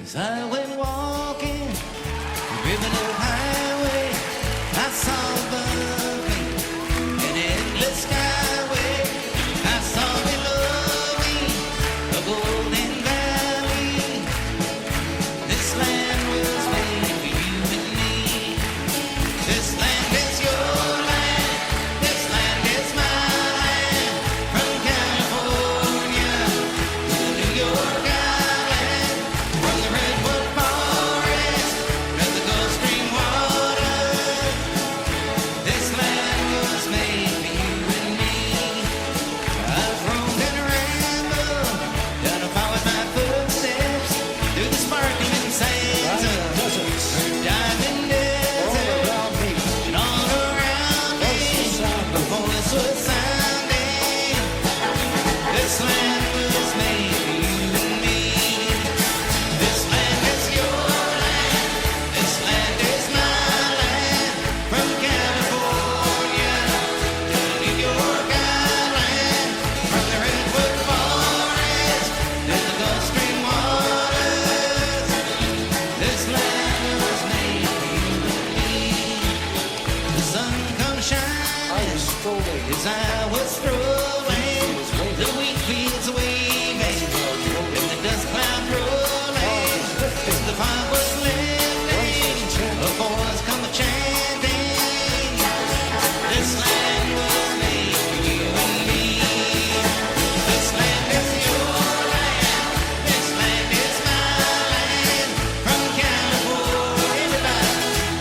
As I went walking, ribbon of highway, I saw above me an endless skyway. I saw below me a golden valley. This land was made for you and me. This land is your land. This land is my land. From California to the New York Island, from the redwood forest to the Gulf Stream water. This land was made for you and me. I've roamed and rambled down to follow my footsteps through the sparkling sands of her diamond desert. And all around me a voice was sounding. This land was made for you and me. This land is your land. This land is my land. From California to the New York Island, from the redwood forest to the Gulf Stream waters. This land was made for you and me. The sun comes shining as I was strolling, the wheat fields waving, and the dust cloud rolling. As the fire was lifting, a voice come a chanting. This land was made for you and me. This land is your land. This land is my land. From California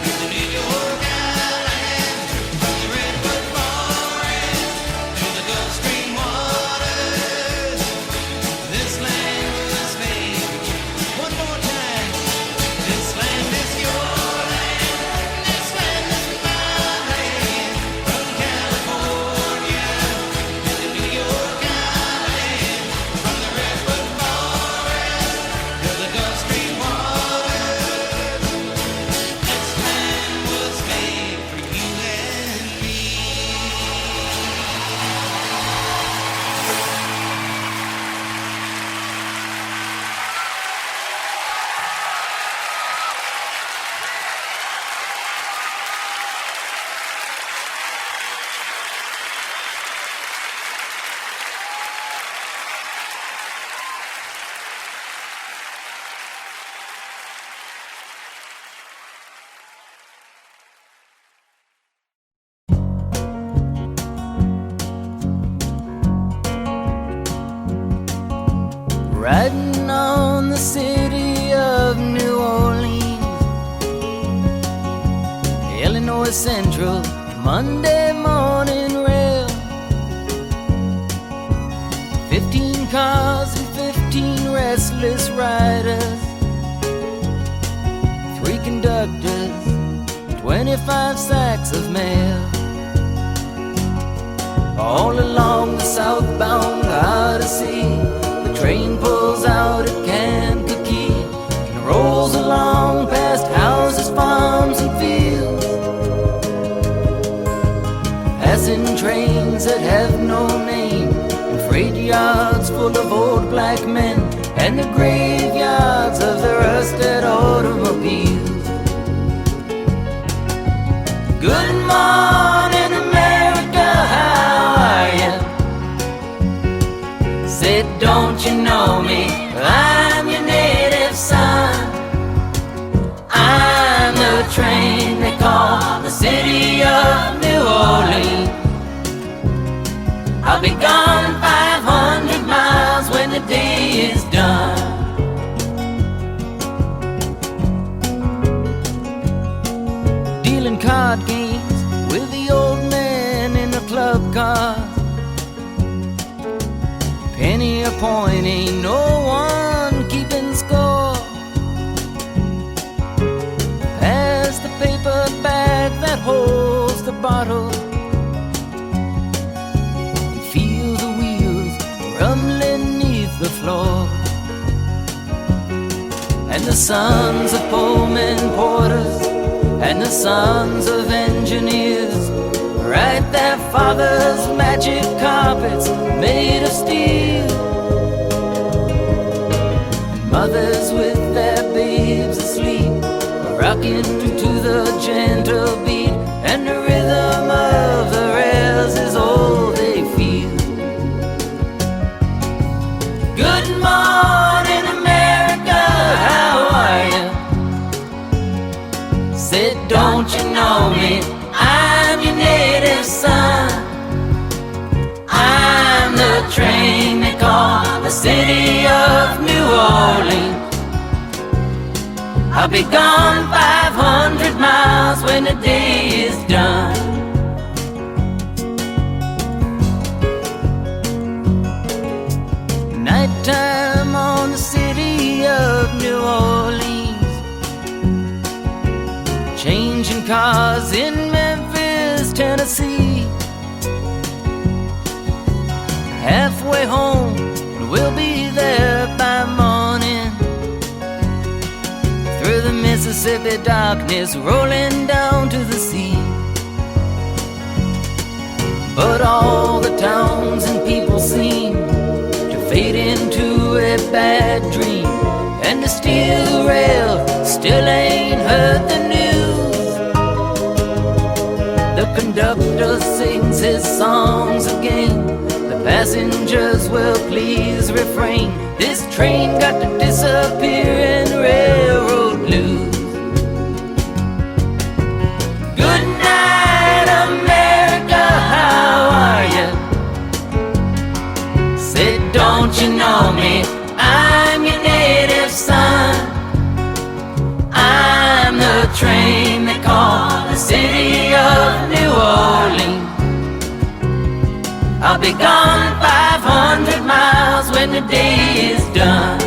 to the New York Island, from the redwood forest to the Gulf Stream waters. This land was made for you. One more time. This land is your land. This land is my land. From California to the New York Island, from the redwood forest to the Gulf Stream waters. This land was made for you and me. Riding on the city of New Orleans, Illinois Central, Monday morning rail. 15 cars and 15 restless riders, 3 conductors, 25 sacks of mail. All along the southbound Odyssey, the train pulls out at Kankakee and rolls along past houses, farms, and fields, passing trains that have no name, and freight yards full of old black men, and the graveyards of the rusted automobiles. Good morning, America, how are you? Said, don't you know me? I'm your native son. I'm the train they call the city of New Orleans. I'll be gone 500 miles when the day is done. Dealing card games with the old man in the club car. Penny a point, ain't no one keeping score. Pass the paper bag that holds the bottle, and feel the wheels rumbling neath the floor. And the sons of Pullman porters and the sons of engineers write their father's magic carpets made of steel. And mothers with their babies Good morning, America, how are you? Said, don't you know me? I'm your native son. I'm the train they call the city of New Orleans. I'll be gone 500 miles when the day is done. Nighttime on the city of New Orleans, changing cars in Memphis, Tennessee. Halfway home, we'll be there by morning. Through the Mississippi darkness, rolling down to the sea. But all the towns and people seem to fade into a bad dream, and the steel rail still ain't heard the news. The conductor sings his songs again. The passengers will please refrain. This train got to disappear in railroad blues. Good night, America, how are you? Say, don't you know me? I'm your native son. I'm the train they call the city of New Orleans. I'll be gone 500 miles when the day is done.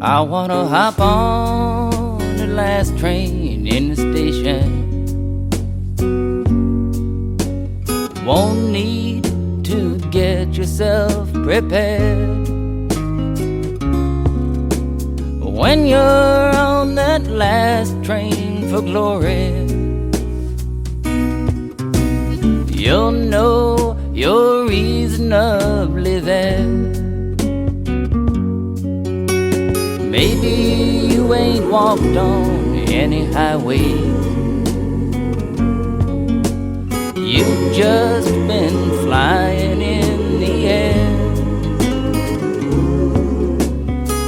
I wanna hop on the last train in the station. Won't need to get yourself prepared. When you're on that last train for glory, you'll know you're reasonably there. Maybe you ain't walked on any highway. You've just been flying in the air.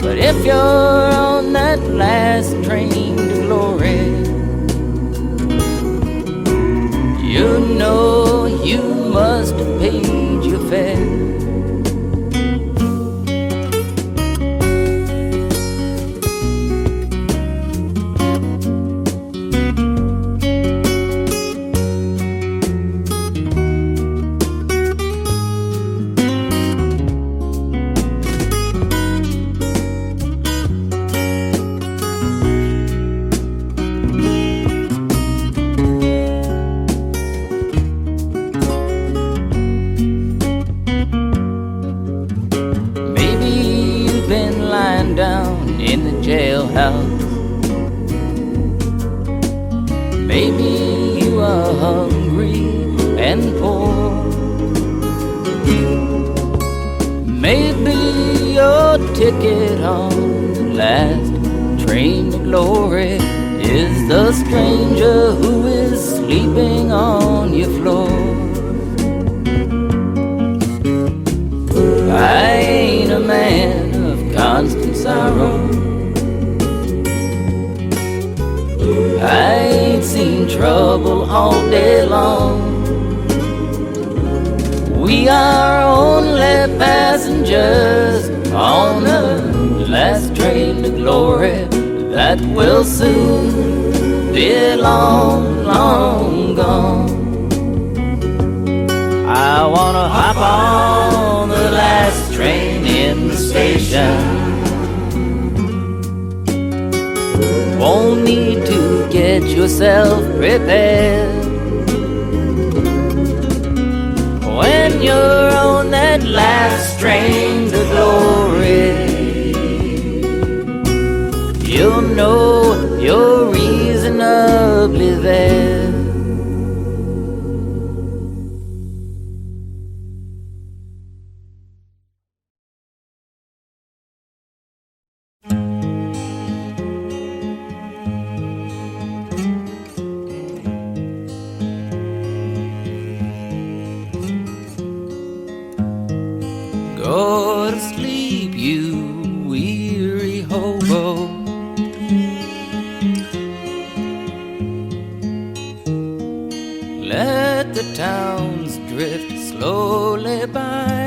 But if you're on that last train to glory, you know you must have paid your fare. Jailhouse. Maybe you are hungry and poor. Maybe your ticket on the last train to glory is the stranger who is sleeping on your floor. I ain't a man of constant sorrow. I ain't seen trouble all day long. We are only passengers on the last train to glory that will soon be long, long gone. I wanna hop on the last train in the station. Won't need to get yourself prepared. When when you're on that last train to glory, you'll know you're reasonably there. Go to sleep, you weary hobo. Let the towns drift slowly by.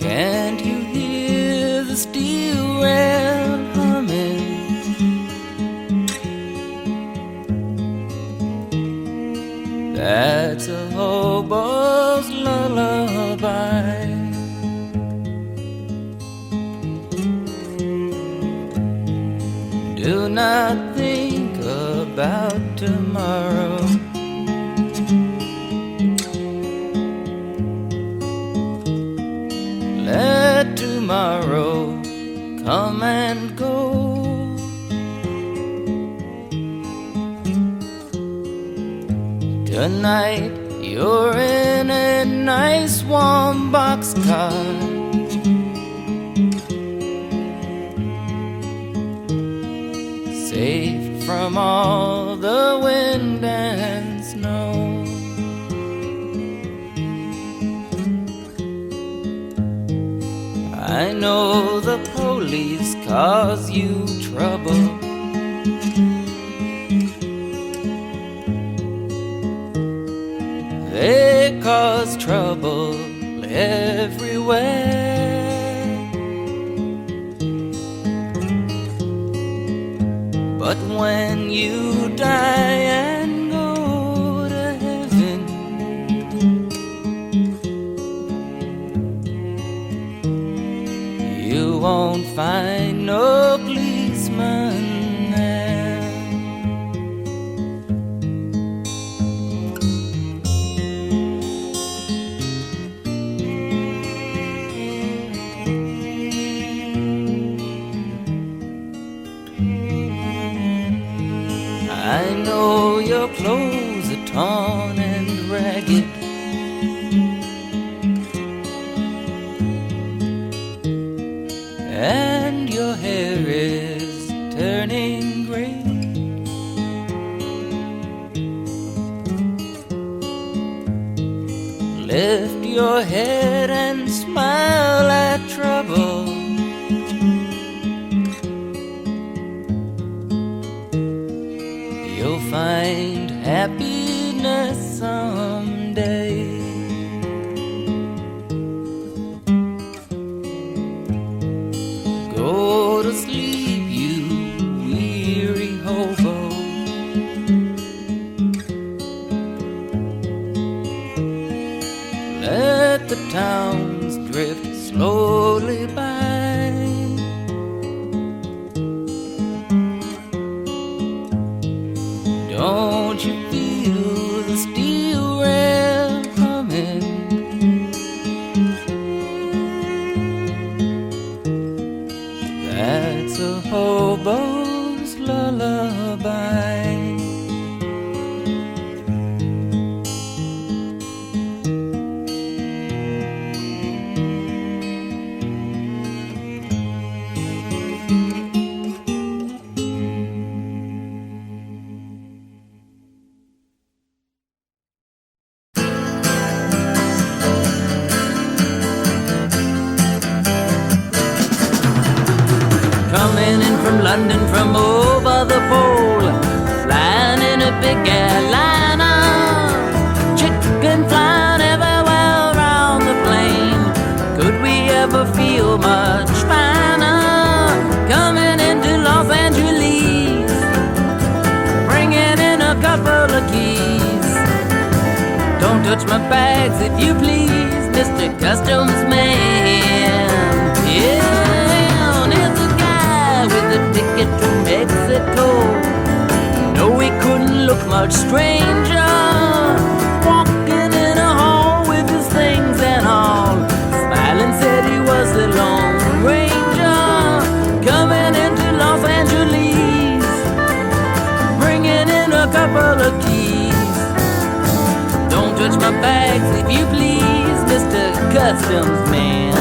Can't you hear the steel rail humming? That's a hobo's lullaby. Do not think about tomorrow. Let tomorrow come and go. Tonight you're in a nice warm boxcar. Safe from all the wind and snow. I know the police cause you trouble. They cause trouble everywhere. But when you die and go to heaven, you won't find no policeman there. I know your clothes are torn and ragged. And your hair is turning gray. Lift your head and smile at trouble. You'll find happiness someday. Go to sleep, you weary hobo. Let the towns drift slowly by. Don't you feel the steel rail coming? That's a hobo's lullaby. Coming in from London from over the pole, flying in a big airliner, chicken flying everywhere around the plane. Could we ever feel much finer? Coming into Los Angeles, bringing in a couple of keys. Don't touch my bags if you please, Mr. Customs Man. Yeah. With a ticket to Mexico. No, we couldn't look large stranger, walking in a hall with his things and all. Smiling said he was the Lone Ranger, coming into Los Angeles, bringing in a couple of keys. Don't touch my bags if you please, Mr. Customs Man.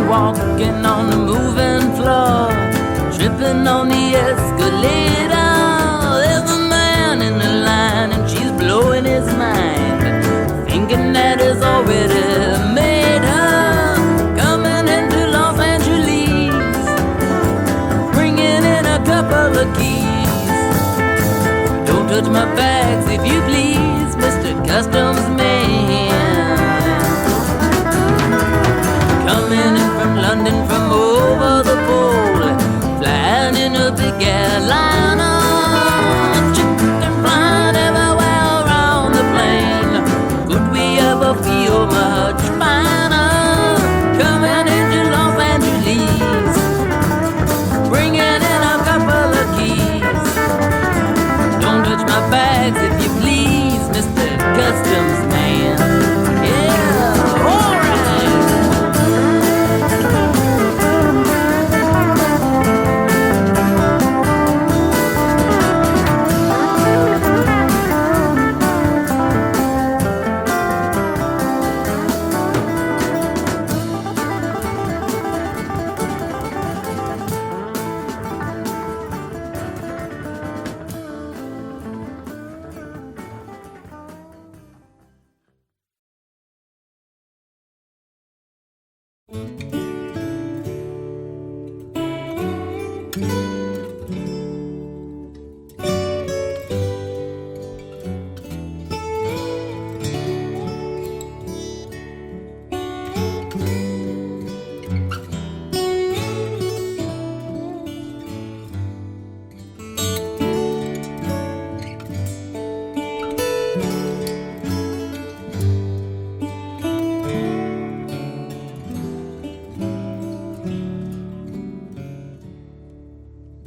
Walking on the moving floor, tripping on the escalator. There's a man in the line and she's blowing his mind, thinking that he's already made her. Coming into Los Angeles, bringing in a couple of keys. Don't touch my bags if you please, Mr. Customs Man. Coming in from London from over the pole, flying in a big airliner, chicken flying everywhere around the plane. Could we ever feel much finer? Coming into Los Angeles, bringing in a couple of keys. Don't touch my bags if you please, Mr. Customs Man. Yeah, all right.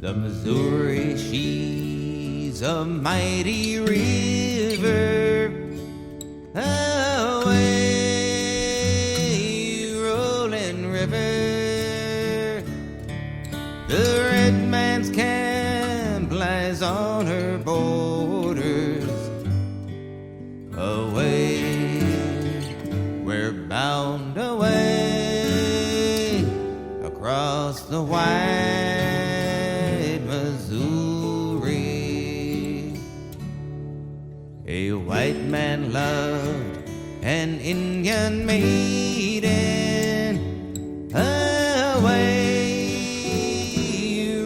The Missouri, she's a mighty river, away rolling river. The red man's camp lies on her borders, away, we're bound away across the wide Missouri. A white man loved an Indian maiden, away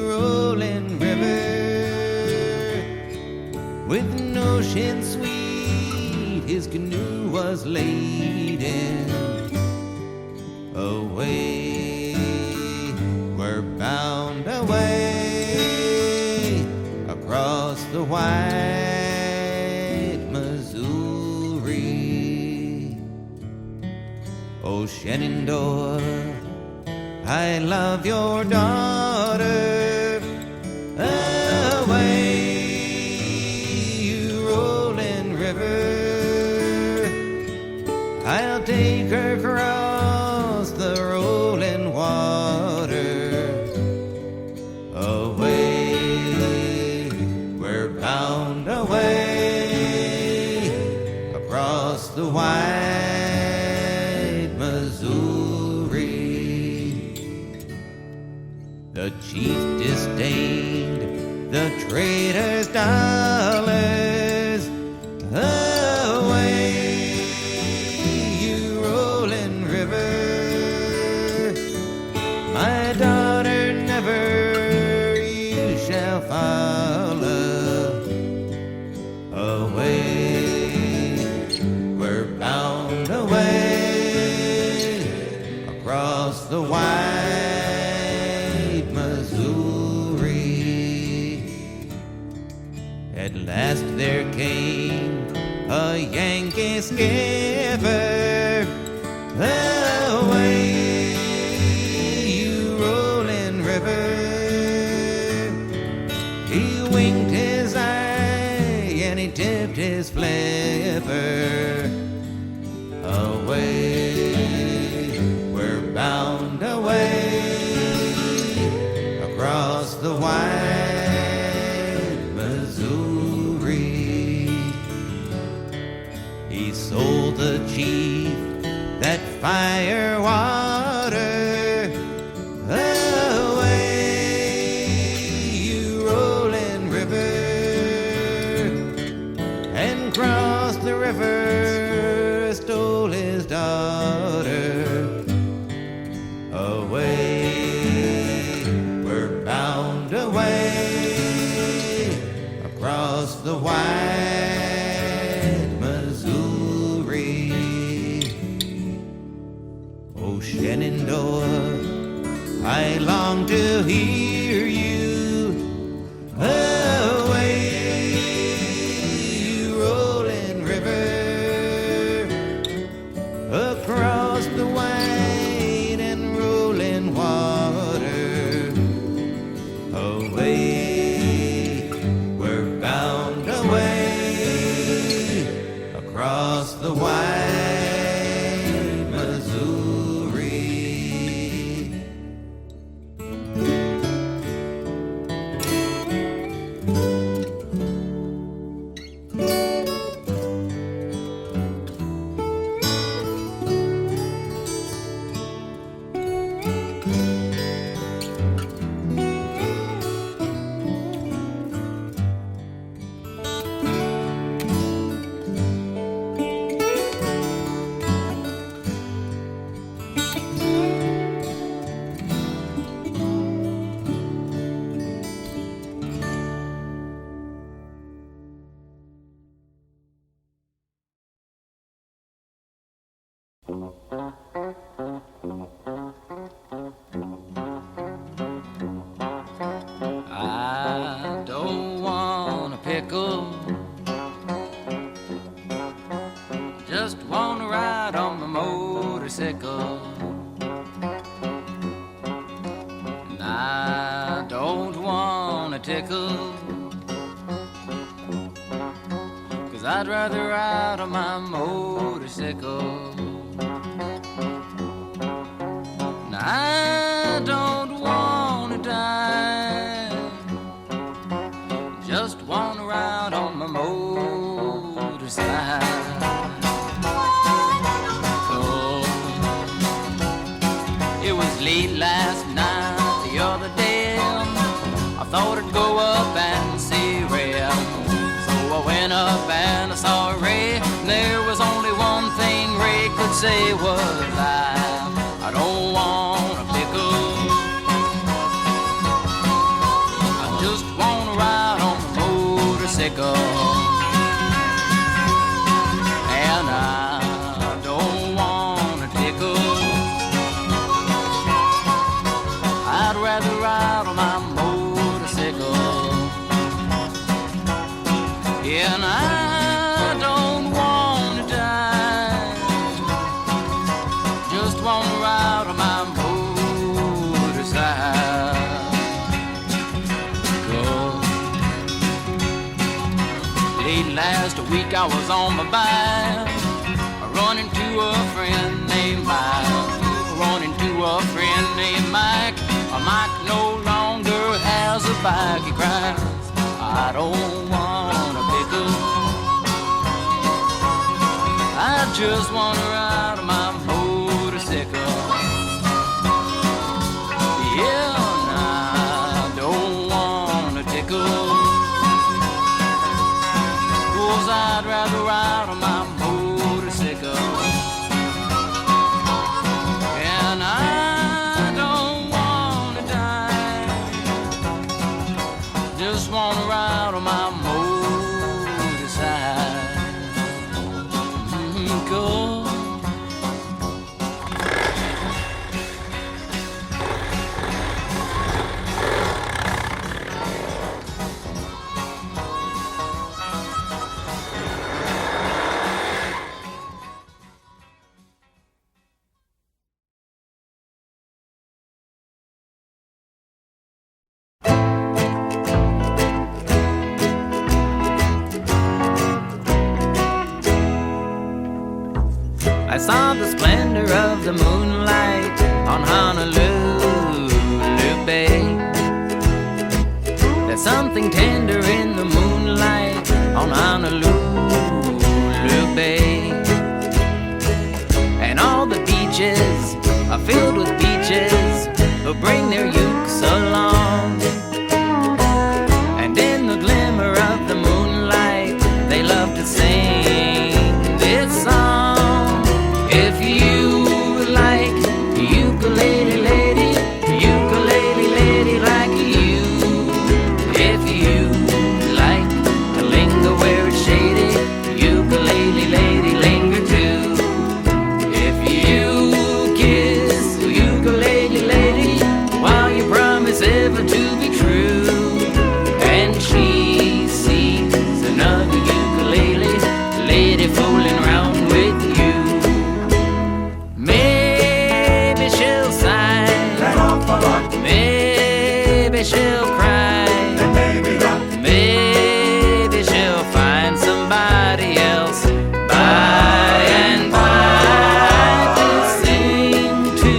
rolling river. With an ocean sweet his canoe was laden, away we're bound away across the wide Missouri. Oh Shenandoah, I love your daughter, away you rolling river. I'll take her across the rolling water, away we're bound away across the wide Missouri. The chief disdained the trader's dollars, away you rolling river. My daughter never you shall follow, last there came a Yankee skipper. Away, you rolling river. He winked his eye and he tipped his flipper. Away, we're bound away across the wide Missouri. He sold the chief that fire water. Away, you rolling river, and crossed the river, stole his daughter. Away, we're bound away across the wide Missouri. Oh, Shenandoah, I long to hear you. Away, you rolling river, across the wide and rolling water. Away, we're bound away across the wide Missouri. I don't want a pickle, just want to ride on my motorcycle. And I don't want a tickle, 'cause I'd rather ride on my motorcycle. And I don't want to die, just want to ride on my motorcycle. Oh, it was late last night, the other day. I thought I'd go up and see Ray. So I went up and I saw Ray. And there was only one thing Ray could say was, I don't want a pickle, I just want to ride on my motorcycle. And I don't want a tickle, I'd rather ride on my motorcycle. And I don't want to die, just want to ride on my motorcycle. Late last week I was on my bike, running to a friend named Mike. Running to a friend named Mike. Mike no longer has a bike. He cries, I don't want a pickle, I just want to ride on my motorcycle. Yeah, and I don't want a tickle, 'cause I'd rather ride on my motorcycle. And I don't want to die, just want to ride on my motorcycle. I saw the splendor of the moonlight on Honolulu Bay. There's something tender in the moonlight on Honolulu Bay. And all the beaches are filled with beaches who bring their ukes along. And in the glimmer of the moonlight, they love to sing this song. If you like ukulele lady, ukulele lady like you. If you like to linger where it's shady, ukulele lady linger too. If you kiss the ukulele lady while you promise ever to be true, and she sees another ukulele lady fooling around with you, maybe she'll sigh, maybe she'll cry, and maybe not. maybe she'll find somebody else by and by to sing to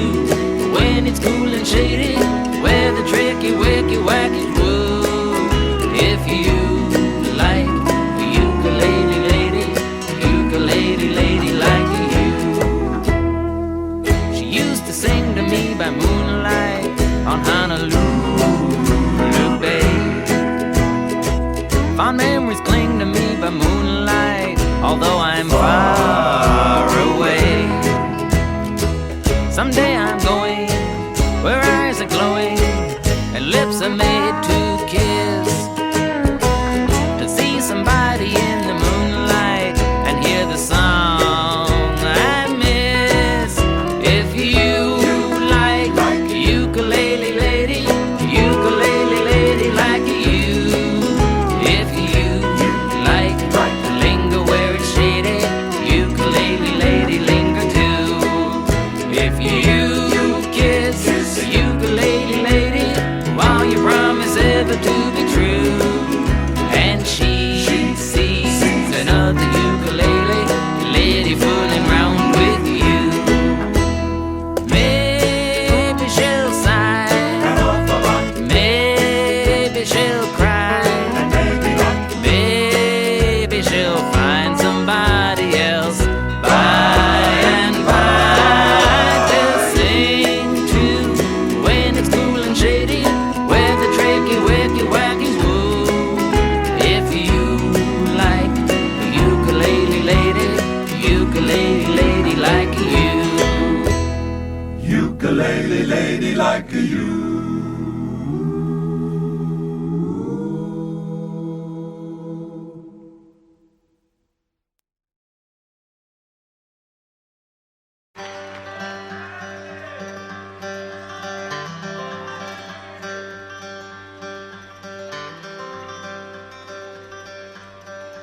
when it's cool and shady, where the tricky wicky wackies woo. If you like the ukulele lady like you. She used to sing to me by moonlight on Honolulu Bay. Fond memories cling to me by moonlight, although I'm far away. Someday I'm going where eyes are glowing and lips are made to kiss, to see somebody in the moonlight and hear the song I miss. If you like ukulele lady like you. If you like to linger where it's shady, ukulele lady linger too. If you kiss the ukulele lady while you promise ever to be true, and she sees another ukulele lady fooling round with you, maybe she'll sigh, maybe she'll cry, And maybe not. maybe she'll find somebody else by and by to sing to when it's cool and shady, where the tricky wicky wackies woo. If you like the ukulele lady like you. Ukulele lady like you.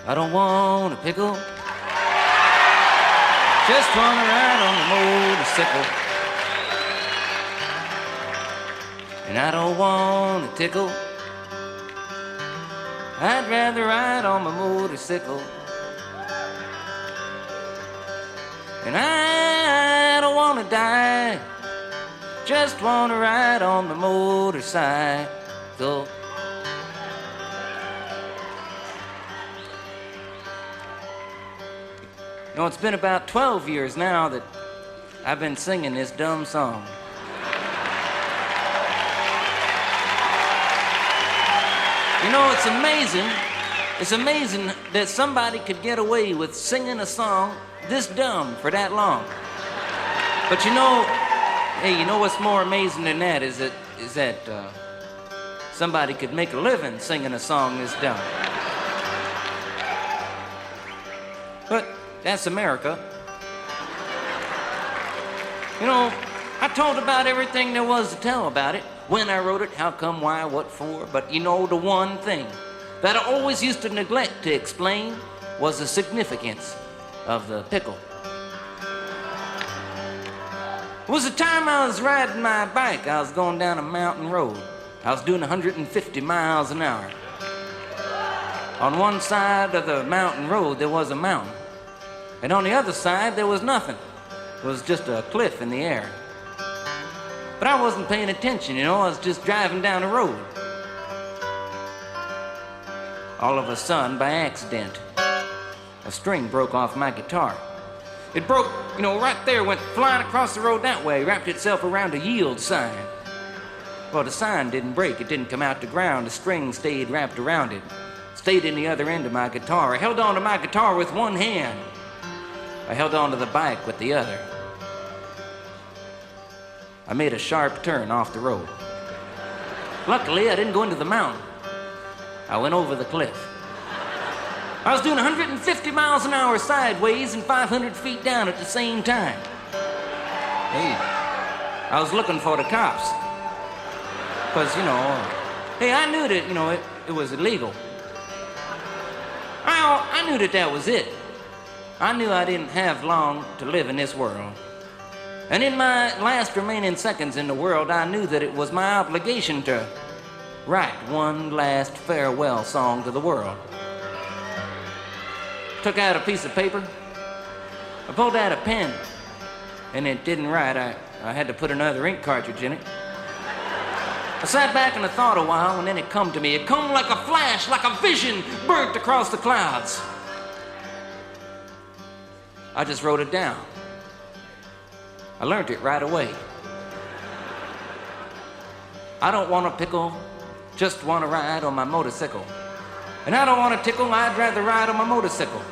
I don't want a pickle, just wanna ride on the motorcycle. And I don't want a tickle, I'd rather ride on my motorcycle. And I don't wanna die, just wanna ride on the motorcycle. You know, it's been about 12 years now that I've been singing this dumb song. You know, it's amazing. It's amazing that somebody could get away with singing a song this dumb for that long. But you know, hey, you know what's more amazing than that is that somebody could make a living singing a song this dumb. But that's America. You know, I told about everything there was to tell about it. When I wrote it, how come, why, what for. But you know, the one thing that I always used to neglect to explain was the significance of the pickle. It was the time I was riding my bike. I was going down a mountain road. I was doing 150 miles an hour. On one side of the mountain road, there was a mountain. And on the other side, there was nothing. was just a cliff in the air. But I wasn't paying attention, I was just driving down the road. All of a sudden, by accident, a string broke off my guitar. It broke, right there, went flying across the road that way, wrapped itself around a yield sign. Well, the sign didn't break, it didn't come out the ground, the string stayed wrapped around it, stayed in the other end of my guitar. I held on to my guitar with one hand. I held on to the bike with the other. I made a sharp turn off the road. Luckily, I didn't go into the mountain. I went over the cliff. I was doing 150 miles an hour sideways and 500 feet down at the same time. Hey, I was looking for the cops. Because, I knew that, it was illegal. I knew that was it. I knew I didn't have long to live in this world. And in my last remaining seconds in the world, I knew that it was my obligation to write one last farewell song to the world. Took out a piece of paper, I pulled out a pen, and it didn't write. I had to put another ink cartridge in it. I sat back and I thought a while, and then it come to me. It come like a flash, like a vision burnt across the clouds. I just wrote it down. I learned it right away. I don't want a pickle, just want to ride on my motorcycle. And I don't want to tickle, I'd rather ride on my motorcycle.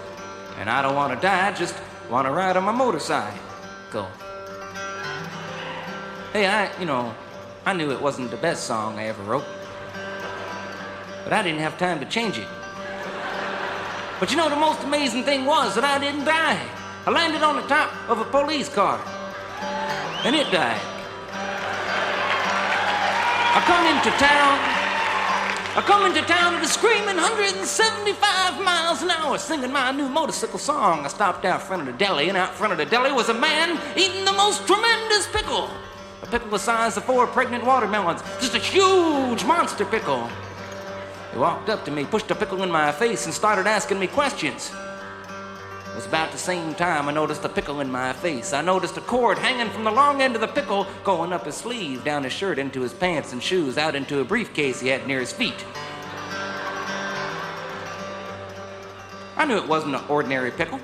And I don't want to die, just want to ride on my motorcycle. Hey, I knew it wasn't the best song I ever wrote. But I didn't have time to change it. But the most amazing thing was that I didn't die. I landed on the top of a police car. And it died. I come into town at a screaming 175 miles an hour, singing my new motorcycle song. I stopped out front of the deli, and out front of the deli was a man eating the most tremendous pickle. A pickle the size of 4 pregnant watermelons. Just a huge monster pickle. He walked up to me, pushed a pickle in my face, and started asking me questions. It was about the same time I noticed a pickle in my face. I noticed a cord hanging from the long end of the pickle going up his sleeve, down his shirt, into his pants and shoes, out into a briefcase he had near his feet. I knew it wasn't an ordinary pickle.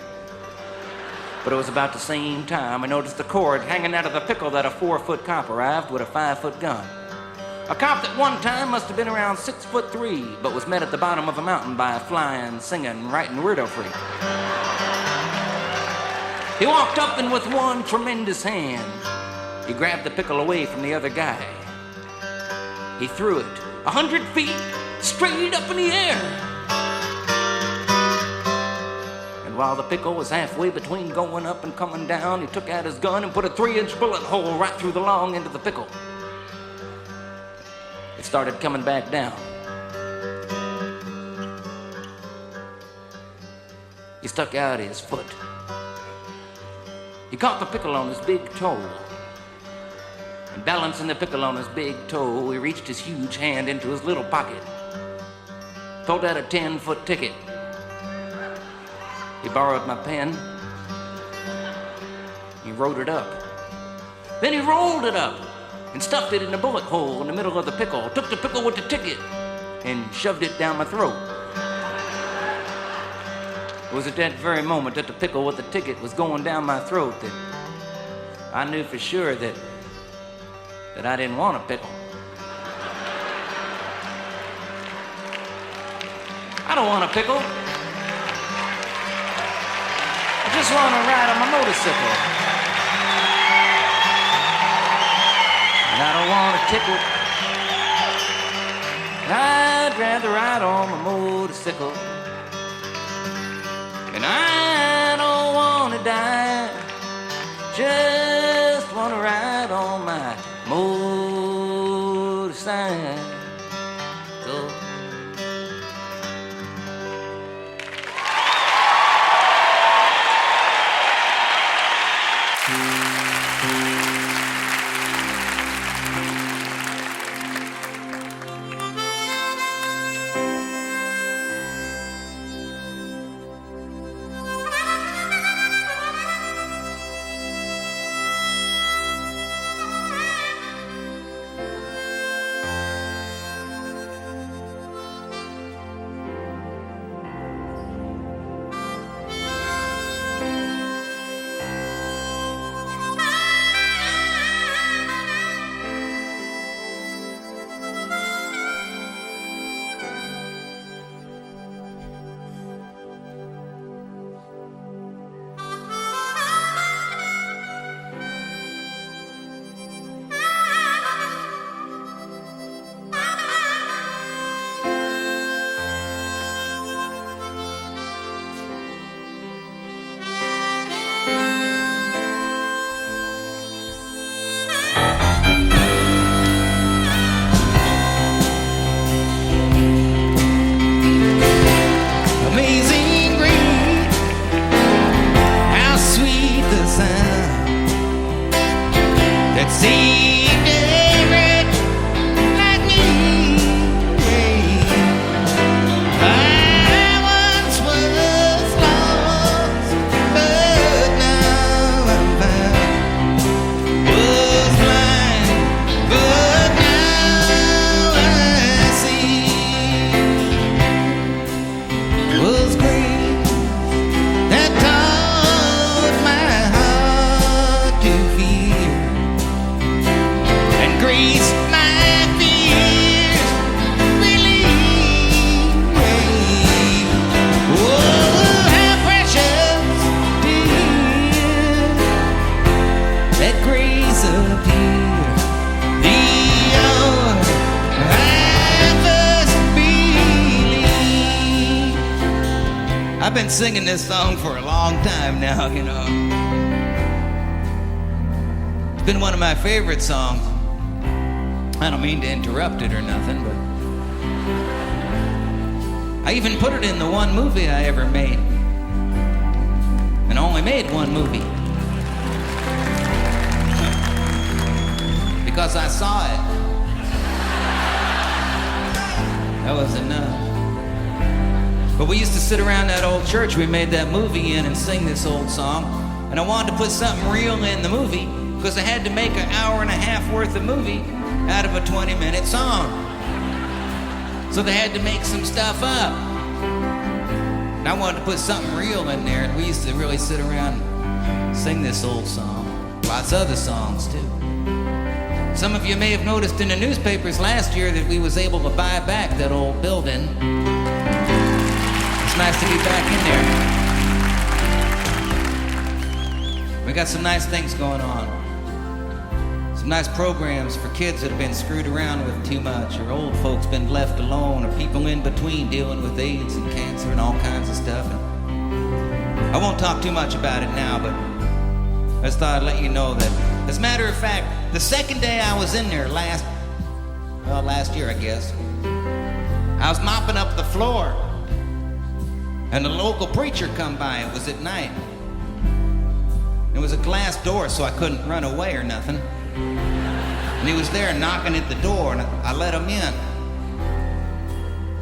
But it was about the same time I noticed the cord hanging out of the pickle that a 4-foot cop arrived with a 5-foot gun. A cop that one time must have been around 6'3", but was met at the bottom of a mountain by a flying, singing, writing weirdo freak. He walked up and with one tremendous hand, he grabbed the pickle away from the other guy. He threw it 100 feet straight up in the air. And while the pickle was halfway between going up and coming down, he took out his gun and put a 3-inch bullet hole right through the long end of the pickle. It started coming back down. He stuck out his foot. He caught the pickle on his big toe. And balancing the pickle on his big toe, he reached his huge hand into his little pocket. Pulled out a 10-foot ticket. He borrowed my pen. He wrote it up. Then he rolled it up and stuffed it in a bullet hole in the middle of the pickle, took the pickle with the ticket and shoved it down my throat. It was at that very moment that the pickle with the ticket was going down my throat that I knew for sure that I didn't want a pickle. I don't want a pickle. I just want to ride on my motorcycle. And I don't want a tickle. I'd rather ride on my motorcycle. And I don't want to die, just want to ride on my motorcycle. once was lost, but now I'm found. Was blind, but now I see. Was green that taught my heart to fear, and grace my fears relieve me. Oh, how precious to hear that grace appear the hour I first believed. I've been singing this song for a long time now, you know. It's been one of my favorite songs. I don't mean to interrupt it or nothing, but I even put it in the one movie I ever made. And I only made one movie. Because I saw it. That was enough. But we used to sit around that old church we made that movie in and sing this old song. And I wanted to put something real in the movie because I had to make an hour and a half worth of movie out of a 20-minute song. So they had to make some stuff up. And I wanted to put something real in there, and we used to really sit around and sing this old song. Lots of other songs, too. Some of you may have noticed in the newspapers last year that we was able to buy back that old building. It's nice to be back in there. We got some nice things going on. Some nice programs for kids that have been screwed around with too much, or old folks been left alone, or people in between dealing with AIDS and cancer and all kinds of stuff. And I won't talk too much about it now, but I just thought I'd let you know that, as a matter of fact, the second day I was in there last year, I guess, I was mopping up the floor, and the local preacher come by. It was at night. It was a glass door, so I couldn't run away or nothing. And he was there knocking at the door, and I let him in.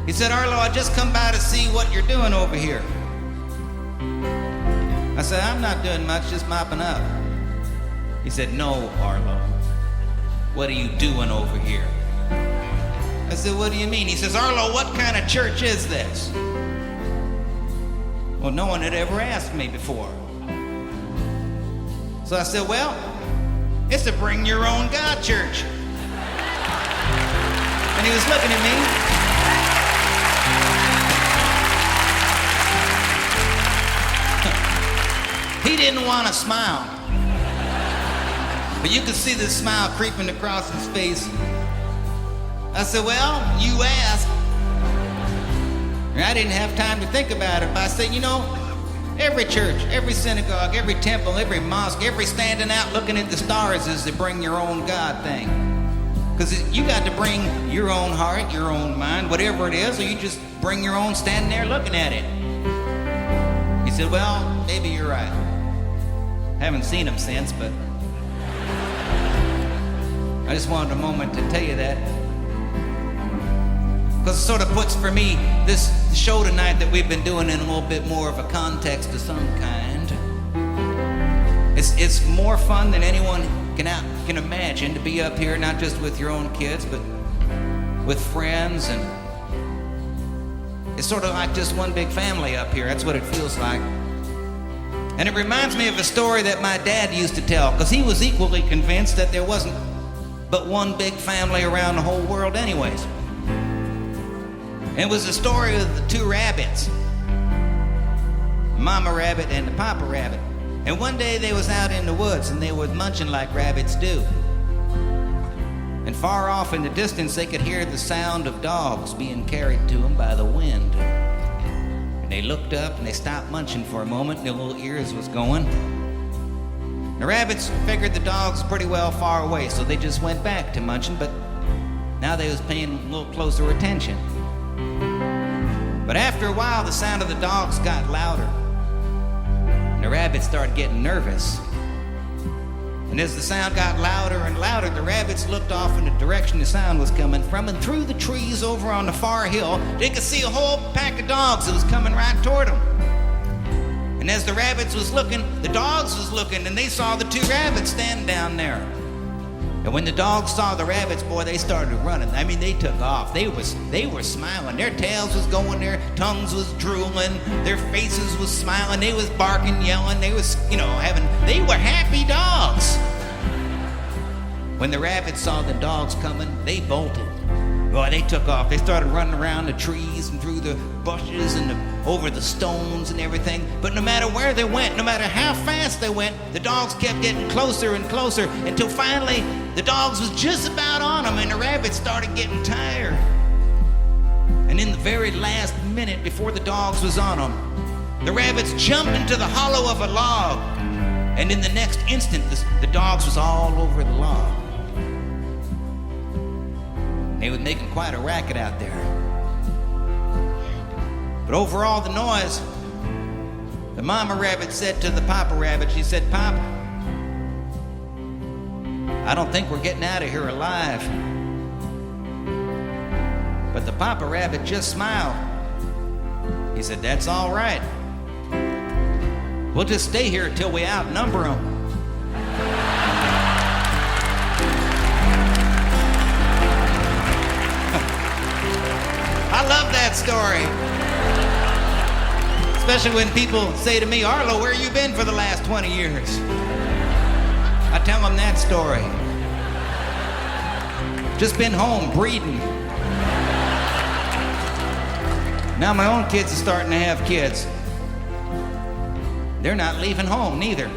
He said, "Arlo, I just come by to see what you're doing over here." I said, "I'm not doing much, just mopping up." He said, "No, Arlo. What are you doing over here?" I said, "What do you mean?" He says, "Arlo, what kind of church is this?" Well, no one had ever asked me before. So I said, "Well, it's a bring your own God church." And he was looking at me. He didn't want to smile, but you could see the smile creeping across his face. I said, "Well, you asked." And I didn't have time to think about it, but I said, "You know, every church, every synagogue, every temple, every mosque, every standing out looking at the stars is the bring your own God thing. Because you got to bring your own heart, your own mind, whatever it is, or you just bring your own standing there looking at it." He said, "Well, maybe you're right. Haven't seen him since, but I just wanted a moment to tell you that. Because it sort of puts for me this show tonight that we've been doing in a little bit more of a context of some kind. It's more fun than anyone can imagine to be up here, not just with your own kids, but with friends, and it's sort of like just one big family up here. That's what it feels like. And it reminds me of a story that my dad used to tell, because he was equally convinced that there wasn't but one big family around the whole world anyways. And it was the story of the two rabbits, the mama rabbit and the papa rabbit. And one day they was out in the woods and they were munching like rabbits do. And far off in the distance they could hear the sound of dogs being carried to them by the wind. And they looked up and they stopped munching for a moment, and their little ears was going. The rabbits figured the dogs pretty well far away, so they just went back to munching, but now they was paying a little closer attention. But after a while, the sound of the dogs got louder. And the rabbits started getting nervous. And And as the sound got louder and louder, the rabbits looked off in the direction the sound was coming from, and through the trees over on the far hill, they could see a whole pack of dogs that was coming right toward them. And as the rabbits was looking, the dogs was looking, and they saw the two rabbits standing down there. And when the dogs saw the rabbits, boy, they started running. I mean, they took off. They were smiling. Their tails was going, their tongues was drooling, their faces was smiling. They was barking, yelling. They was, they were happy dogs. When the rabbits saw the dogs coming, they bolted. Boy, they took off. They started running around the trees and through the bushes and over the stones and everything. But no matter where they went, no matter how fast they went, the dogs kept getting closer and closer until finally the dogs was just about on them and the rabbits started getting tired. And in the very last minute before the dogs was on them, the rabbits jumped into the hollow of a log. And in the next instant, the dogs was all over the log. They were making quite a racket out there. But over all the noise, the mama rabbit said to the papa rabbit, she said, "Pop, I don't think we're getting out of here alive." But the papa rabbit just smiled. He said, "That's all right. We'll just stay here until we outnumber them." I love that story. Especially when people say to me, "Arlo, where you been for the last 20 years? I tell them that story. Just been home breeding. Now my own kids are starting to have kids. They're not leaving home neither.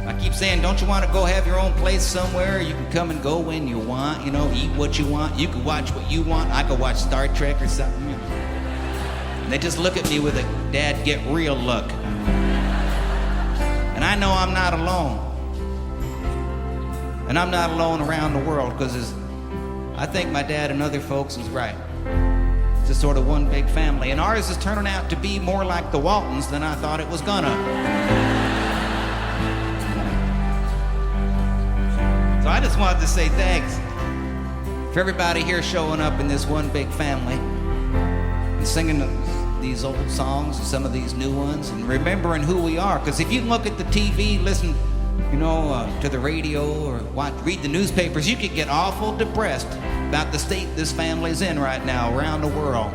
I keep saying, don't you want to go have your own place somewhere? You can come and go when you want, eat what you want. You can watch what you want. I could watch Star Trek or something. And they just look at me with a "Dad, get real" look. And I know I'm not alone. And I'm not alone around the world, because I think my dad and other folks is right. It's just sort of one big family. And ours is turning out to be more like the Waltons than I thought it was gonna. So I just wanted to say thanks for everybody here showing up in this one big family and singing these old songs and some of these new ones and remembering who we are. Because if you look at the TV, listen, to the radio or read the newspapers, you could get awful depressed about the state this family's in right now around the world.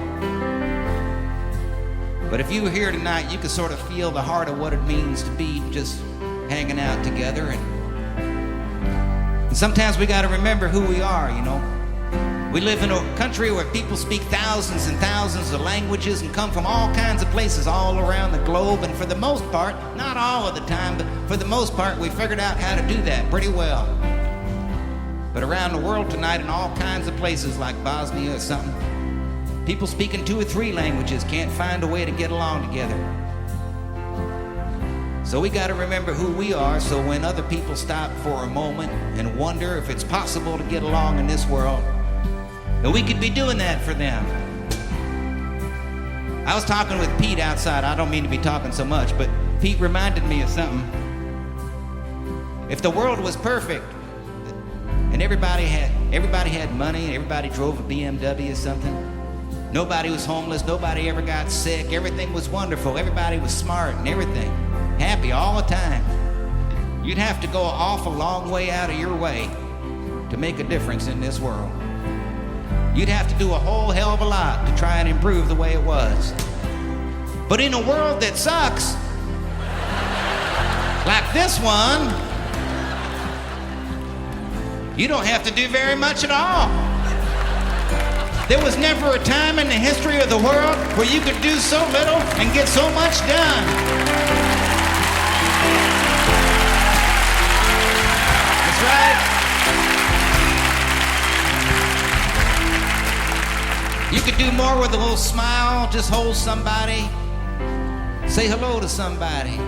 But if you were here tonight, you could sort of feel the heart of what it means to be just hanging out together. And sometimes we got to remember who we are, We live in a country where people speak thousands and thousands of languages and come from all kinds of places all around the globe. And for the most part, not all of the time, but for the most part, we figured out how to do that pretty well. But around the world tonight, in all kinds of places like Bosnia or something, people speaking 2 or 3 languages can't find a way to get along together. So we got to remember who we are, so when other people stop for a moment and wonder if it's possible to get along in this world, that we could be doing that for them. I was talking with Pete outside. I don't mean to be talking so much, but Pete reminded me of something. If the world was perfect and everybody had money and everybody drove a BMW or something, nobody was homeless, nobody ever got sick, everything was wonderful, everybody was smart and everything, happy all the time, you'd have to go an awful long way out of your way to make a difference in this world. You'd have to do a whole hell of a lot to try and improve the way it was. But in a world that sucks, like this one, you don't have to do very much at all. There was never a time in the history of the world where you could do so little and get so much done. That's right. You could do more with a little smile, just hold somebody, say hello to somebody,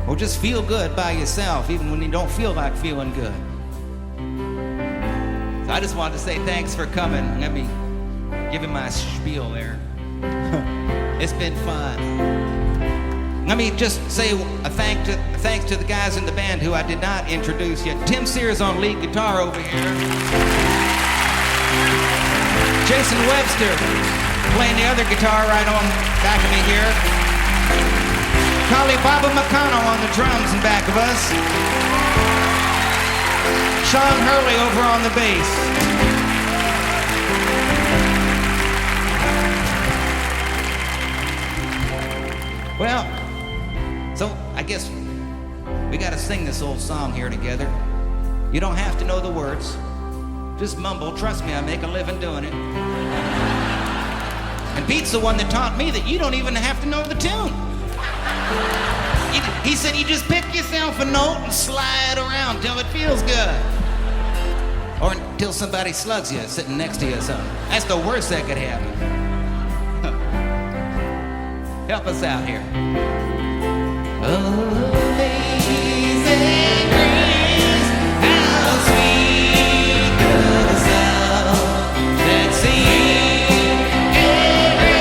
or just feel good by yourself, even when you don't feel like feeling good. So I just wanted to say thanks for coming. Let me give him my spiel there. It's been fun. Let me just say a thanks to the guys in the band who I did not introduce yet. Tim Sears on lead guitar over here. Jason Webster playing the other guitar right on back of me here. Collie Baba McConnell on the drums in back of us. Sean Hurley over on the bass. Well, so I guess we gotta sing this old song here together. You don't have to know the words. Just mumble. Trust me, I make a living doing it. And Pete's the one that taught me that you don't even have to know the tune. He said you just pick yourself a note and slide around till it feels good. Or until somebody slugs you sitting next to you or something. That's the worst that could happen. Help us out here. Amazing grace, how sweet the sound that sings every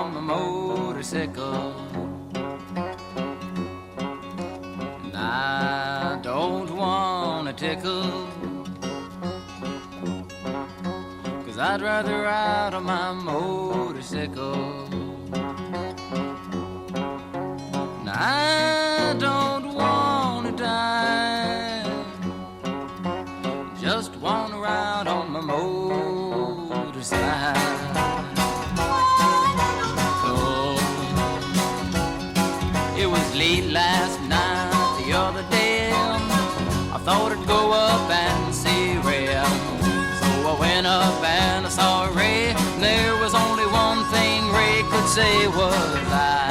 on my motorcycle. And I don't wanna tickle, 'cause I'd rather ride on my motorcycle. And I don't wanna die, just wanna ride on my motorcycle. It was late last night, the other day. I thought I'd go up and see Ray. So I went up and I saw Ray. There was only one thing Ray could say was, I